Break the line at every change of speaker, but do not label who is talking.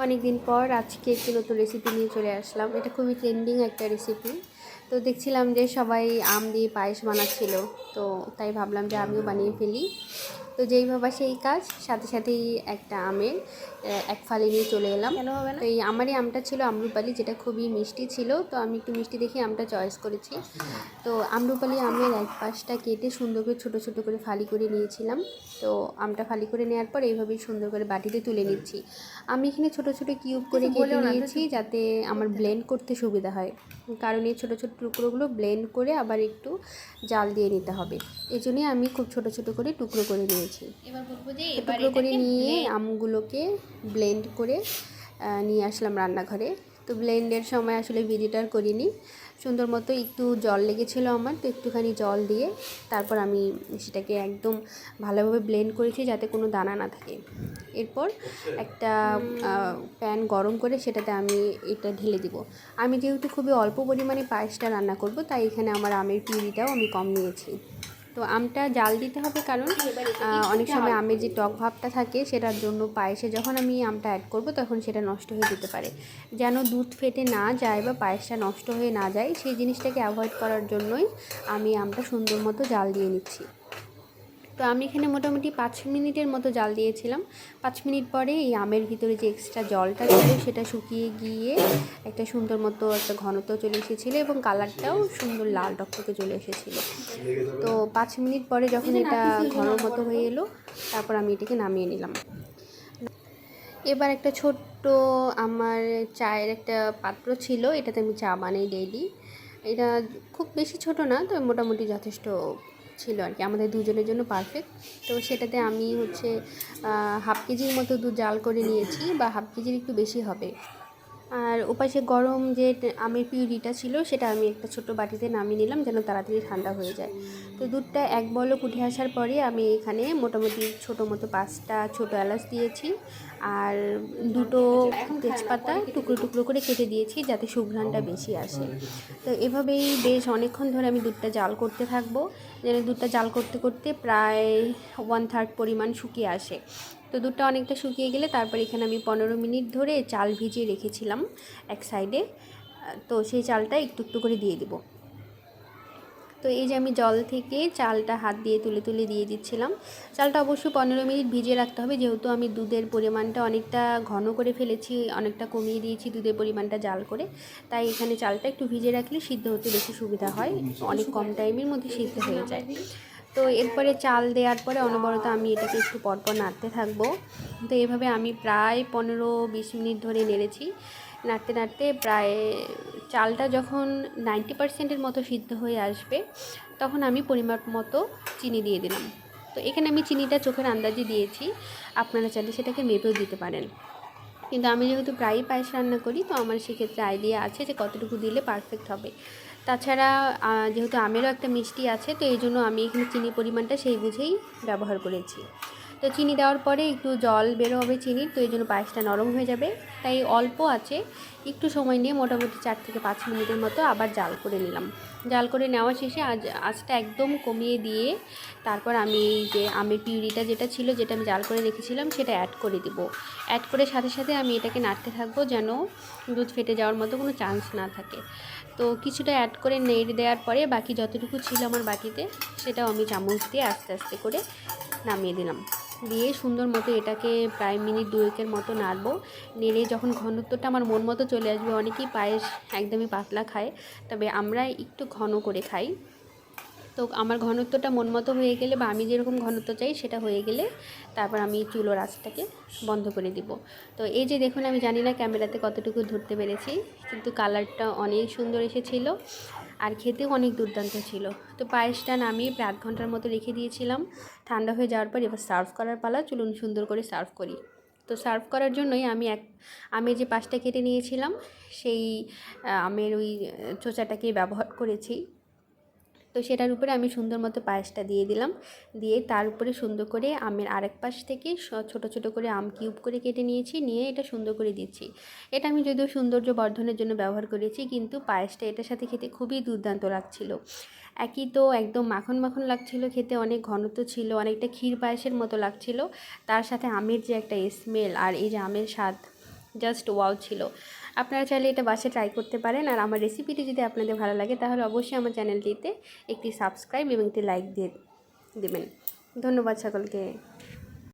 অনেক দিন পর আজকে একটি নতুন রেসিপি নিয়ে চলে আসলাম। এটা খুবই ট্রেন্ডিং একটা রেসিপি। তো দেখছিলাম যে সবাই আম দিয়ে পায়েস বানাচ্ছিল, তো তাই ভাবলাম যে আমিও বানিয়ে ফেলি। তো যেই ভাবা সেই কাজ, সাথে সাথেই একটা আমের এক ফালি নিয়ে চলে এলাম।
কেন হবে না?
তো এই আমারই আমটা ছিল আম্রপালি, যেটা খুবই মিষ্টি ছিল। তো আমি একটু মিষ্টি দেখে আমটা চয়েস করেছি। তো আম্রপালি আমের এক পাশটা কেটে সুন্দর করে ছোটো ছোটো করে ফালি করে নিয়েছিলাম। তো আমটা ফালি করে নেওয়ার পর এইভাবেই সুন্দর করে বাটিতে তুলে নিচ্ছি। আমি এখানে ছোটো ছোটো কিউব করে কেটে নিয়েছি, যাতে আমার ব্লেন্ড করতে সুবিধা হয়। কারণ এই ছোটো ছোটো টুকরোগুলো ব্লেন্ড করে আবার একটু জাল দিয়ে নিতে হবে। এই জন্যই আমি খুব ছোটো ছোটো করে টুকরো করে নিয়েছি।
এবার বলবো যে
তো
এবার
টুকরো করে
এটাকে
নিয়ে আমগুলোকে ব্লেন্ড করে নিয়ে আসলাম রান্নাঘরে। তো ব্লেন্ডের সময় আসলে ভিডিওটা করিনি, সুন্দর মতো একটু জল লেগেছিলো আমার, তো একটুখানি জল দিয়ে তারপর আমি সেটাকে একদম ভালোভাবে ব্লেন্ড করেছি যাতে কোনো দানা না থাকে। এরপর একটা প্যান গরম করে সেটাতে আমি এটা ঢেলে দিব। আমি যেহেতু খুবই অল্প পরিমাণে পায়েসটা রান্না করব, তাই এখানে আমার আমের পিউরিটাও আমি কম নিয়েছি। তো আমটা জাল দিতে হবে, কারণ অনেক সময় আমের যে টক ভাবটা থাকে সেটার জন্য পায়েসে যখন আমি আমটা অ্যাড করব তখন সেটা নষ্ট হয়ে যেতে পারে। যেন দুধ ফেটে না যায় বা পায়েসটা নষ্ট হয়ে না যায়, সেই জিনিসটাকে অ্যাভয়েড করার জন্যই আমি আমটা সুন্দর মতো জাল দিয়ে নিচ্ছি। তো আমি এখানে মোটামুটি 5 মিনিটের মতো জাল দিয়েছিলাম। 5 মিনিট পরে এই আমের ভিতরে যে এক্সট্রা জলটা ছিল সেটা শুকিয়ে গিয়ে একটা সুন্দর মতো একটা ঘনত্ব চলে এসেছিলো এবং কালারটাও সুন্দর লাল টকটকে চলে এসেছিলো। তো 5 মিনিট পরে যখন এটা ঘন মতো হয়ে এলো, তারপর আমি এটাকে নামিয়ে নিলাম। এবার একটা ছোট্ট আমার চায়ের একটা পাত্র ছিল, এটাতে আমি চা বানাই ডেইলি। এটা খুব বেশি ছোট না, তবে মোটামুটি যথেষ্ট ছিল আর কি, আমাদের দুজনের জন্য পারফেক্ট। তো সেটাতে আমি হচ্ছে 1/2 কেজির মতো দুধ জাল করে নিয়েছি, বা 1/2 কেজির একটু বেশি হবে। আর ওপাশে গরম যে আমের পিউরিটা ছিল সেটা আমি একটা ছোট বাটিতে নামিয়ে নিলাম যেন তাড়াতাড়ি ঠান্ডা হয়ে যায়। তো দুধটা এক বলক উঠে আসার পরে আমি এখানে মোটামুটি ছোটো মতো 5টা ছোটো এলাচ দিয়েছি, আর 2টো তেজপাতা টুকরো টুকরো করে কেটে দিয়েছি যাতে সুঘ্রাণটা বেশি আসে। তো এভাবেই বেশ অনেকক্ষণ ধরে আমি দুধটা জাল করতে থাকবো, যেন দুধটা জাল করতে করতে প্রায় 1/3 পরিমাণ শুকিয়ে আসে। তো দুধটা অনেকটা শুকিয়ে গেলে তারপর এখানে আমি 15 মিনিট ধরে চাল ভিজিয়ে রেখেছিলাম এক সাইডে, তো সেই চালটা একটু একটু করে দিয়ে দিব। তো এই যে আমি জল থেকে চালটা হাত দিয়ে তুলে তুলে দিয়ে দিচ্ছিলাম। চালটা অবশ্যই 15 মিনিট ভিজিয়ে রাখতে হবে, যেহেতু আমি দুধের পরিমাণটা অনেকটা ঘন করে ফেলেছি, অনেকটা কমিয়ে দিয়েছি দুধের পরিমাণটা জাল করে। তাই এখানে চালটা একটু ভিজিয়ে রাখলে সিদ্ধ হতে বেশি সুবিধা হয়, অনেক কম টাইমের মধ্যে সিদ্ধ হয়ে যায়। তো এরপরে চাল দেওয়ার পরে অনবরত আমি এটাকে একটু পরপর নাড়তে থাকবো। তো এভাবে আমি প্রায় 15-20 মিনিট ধরে নেড়েছি। নাড়তে নাড়তে প্রায় চালটা যখন 90%-এর মতো সিদ্ধ হয়ে আসবে, তখন আমি পরিমাপ মতো চিনি দিয়ে দিলাম। তো এখানে আমি চিনিটা চোখের আন্দাজে দিয়েছি, আপনারা চাইলে সেটাকে মেপেও দিতে পারেন। কিন্তু আমি যেহেতু প্রায়ই পায়েস রান্না করি, তো আমার সেক্ষেত্রে আইডিয়া আছে যে কতটুকু দিলে পারফেক্ট হবে। তাছাড়া যেহেতু আমেরও একটা মিষ্টি আছে, তো এই জন্য আমি এখানে চিনির পরিমাণটা সেই বুঝেই ব্যবহার করেছি। তো চিনি দেওয়ার পরে একটু জল বেরো হবে চিনির, তো এই জন্য পায়েসটা নরম হয়ে যাবে। তাই অল্প আছে একটু সময় নিয়ে মোটামুটি 4 থেকে 5 মিনিটের মতো আবার জাল করে নিলাম। জাল করে নেওয়া শেষে আঁচটা একদম কমিয়ে দিয়ে তারপর আমি এই যে আমের পিউরিটা যেটা ছিল, যেটা আমি জাল করে রেখেছিলাম, সেটা অ্যাড করে দিব। অ্যাড করে সাথে সাথে আমি এটাকে নাড়তে থাকবো যেন দুধ ফেটে যাওয়ার মতো কোনো চান্স না থাকে। তো কিছুটা অ্যাড করে নেড়ে দেওয়ার পরে বাকি যতটুকু ছিল আমার বাটিতে, সেটাও আমি চামচ দিয়ে আস্তে আস্তে করে নামিয়ে দিলাম। দিয়ে সুন্দর মতো এটাকে প্রায় মিনিট 2-এর মতো নাড়বো। নেড়ে যখন ঘনত্বটা আমার মন মতো চলে আসবে, অনেকেই পায়েস একদমই পাতলা খায়, তবে আমরা একটু ঘন করে খাই। তো আমার ঘনত্বটা মন মতো হয়ে গেলে, বা আমি যেরকম ঘনত্ব চাই সেটা হয়ে গেলে, তারপর আমি চুলোর আঁচটাকে বন্ধ করে দিব। তো এই যে দেখুন, আমি জানি না ক্যামেরাতে কতটুকু ধরতে পেরেছি, কিন্তু কালারটা অনেক সুন্দর এসেছিল আর খেতেও অনেক দুর্দান্ত ছিল। তো পায়েসটা নামিয়ে প্রায় 1 ঘন্টার মতো রেখে দিয়েছিলাম। ঠান্ডা হয়ে যাওয়ার পর এবার সার্ভ করার পালা, চলুন সুন্দর করে সার্ভ করি। তো সার্ভ করার জন্যই আমি আমের যে পাশটা কেটে নিয়েছিলাম, সেই আমের ওই চোচাটাকে ব্যবহার করেছি। তো সেটার উপরে আমি সুন্দর মতো পায়েসটা দিয়ে দিলাম, দিয়ে তার উপরে সুন্দর করে আমের আরেক পাশ থেকে ছোট ছোট করে আম কিউব করে কেটে নিয়েছি, নিয়ে এটা সুন্দর করে দিচ্ছি। এটা আমি যদিও সৌন্দর্য বর্ধনের জন্য ব্যবহার করেছি, কিন্তু পায়েসটা এটার সাথে খেতে খুবই দুর্দান্ত লাগছিল। একই তো একদম মাখন মাখন লাগছিল খেতে, অনেক ঘনত্ব ছিল, অনেকটা ক্ষীর পায়েসের মতো লাগছিল। তার সাথে আমের যে একটা স্মেল আর এই যে আমের স্বাদ, জাস্ট ওয়াও ছিল। আপনারা চাইলে এটা বাসায় ট্রাই করতে পারেন। আর আমার রেসিপিটি যদি আপনাদের ভালো লাগে তাহলে অবশ্যই আমার চ্যানেলটিতে একটি সাবস্ক্রাইব এবং একটি লাইক দিয়ে দেবেন। ধন্যবাদ সকলকে।